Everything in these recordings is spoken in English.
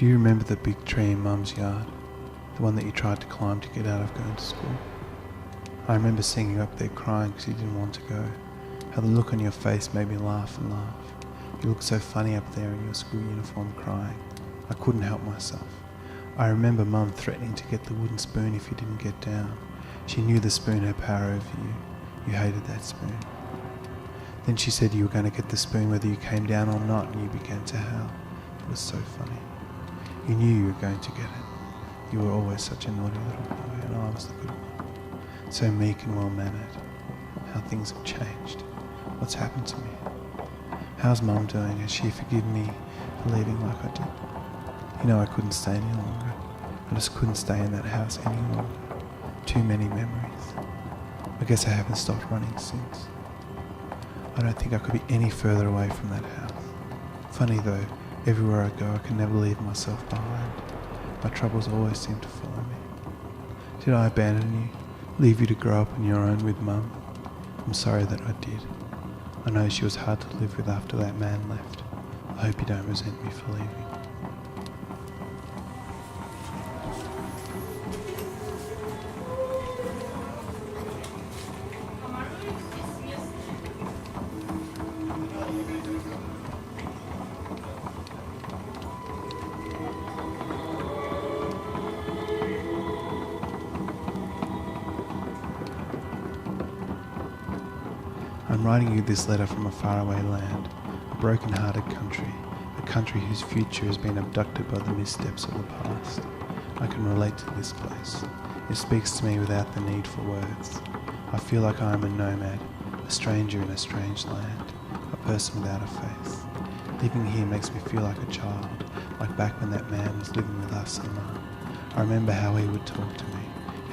Do you remember the big tree in Mum's yard? The one that you tried to climb to get out of going to school? I remember seeing you up there crying because you didn't want to go. How the look on your face made me laugh and laugh. You looked so funny up there in your school uniform crying. I couldn't help myself. I remember Mum threatening to get the wooden spoon if you didn't get down. She knew the spoon had power over you. You hated that spoon. Then she said you were going to get the spoon whether you came down or not, and you began to howl. It was so funny. You knew you were going to get it. You were always such a naughty little boy, and I was the good one. So meek and well-mannered. How things have changed. What's happened to me? How's Mum doing? Has she forgiven me for leaving like I did? You know, I couldn't stay any longer. I just couldn't stay in that house any longer. Too many memories. I guess I haven't stopped running since. I don't think I could be any further away from that house. Funny though, everywhere I go I can never leave myself behind. My troubles always seem to follow me. Did I abandon you? Leave you to grow up on your own with Mum? I'm sorry that I did. I know she was hard to live with after that man left. I hope you don't resent me for leaving. I'm writing you this letter from a faraway land, a broken-hearted country, a country whose future has been abducted by the missteps of the past. I can relate to this place. It speaks to me without the need for words. I feel like I am a nomad, a stranger in a strange land, a person without a face. Living here makes me feel like a child, like back when that man was living with us and Mum. I remember how he would talk to me,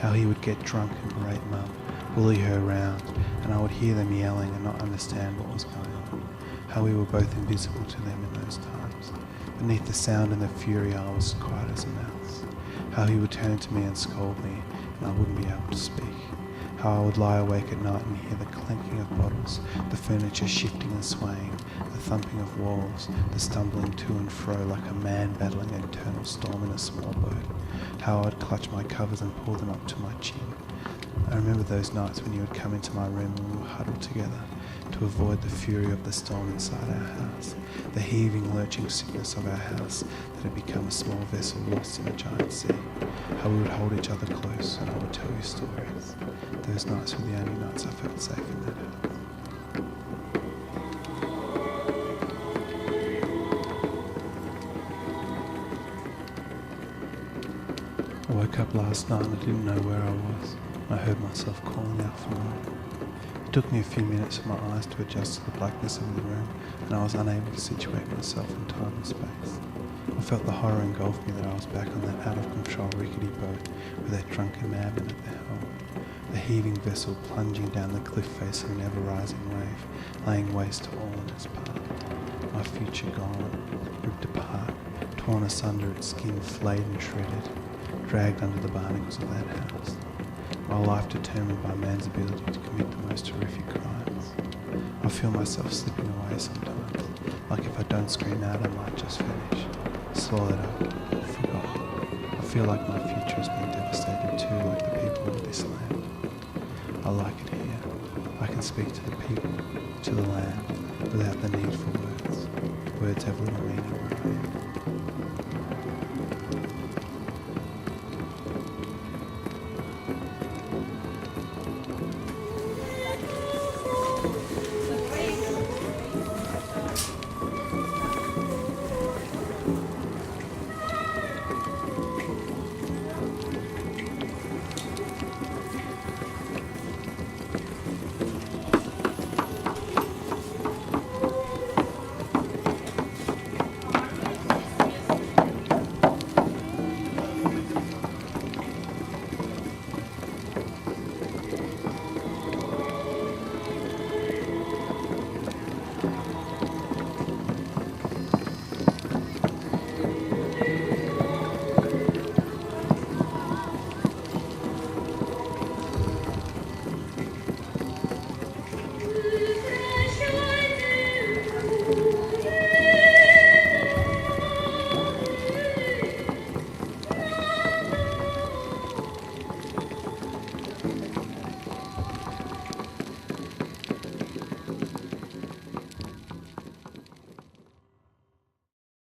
how he would get drunk and berate Mum, bully her around, and I would hear them yelling and not understand what was going on. How we were both invisible to them in those times. Beneath the sound and the fury I was quiet as a mouse. How he would turn to me and scold me and I wouldn't be able to speak. How I would lie awake at night and hear the clanking of bottles, the furniture shifting and swaying, the thumping of walls, the stumbling to and fro like a man battling an eternal storm in a small boat. How I would clutch my covers and pull them up to my chin. I remember those nights when you would come into my room and we were huddled together to avoid the fury of the storm inside our house, the heaving, lurching sickness of our house that had become a small vessel lost in a giant sea. How we would hold each other close and I would tell you stories. Those nights were the only nights I felt safe in that house. I woke up last night and I didn't know where I was. I heard myself calling out for more. It took me a few minutes for my eyes to adjust to the blackness of the room, and I was unable to situate myself in time and space. I felt the horror engulf me that I was back on that out-of-control rickety boat with that drunken madman at the helm. The heaving vessel plunging down the cliff face of an ever-rising wave, laying waste to all in its path. My future gone, ripped apart, torn asunder, its skin flayed and shredded, dragged under the barnacles of that house. My life determined by man's ability to commit the most horrific crimes. I feel myself slipping away sometimes, like if I don't scream out I might just finish, swallowed up, forgotten. I feel like my future has been devastated too, like the people of this land. I like it here. I can speak to the people, to the land, without the need for words. Words have little meaning where I am.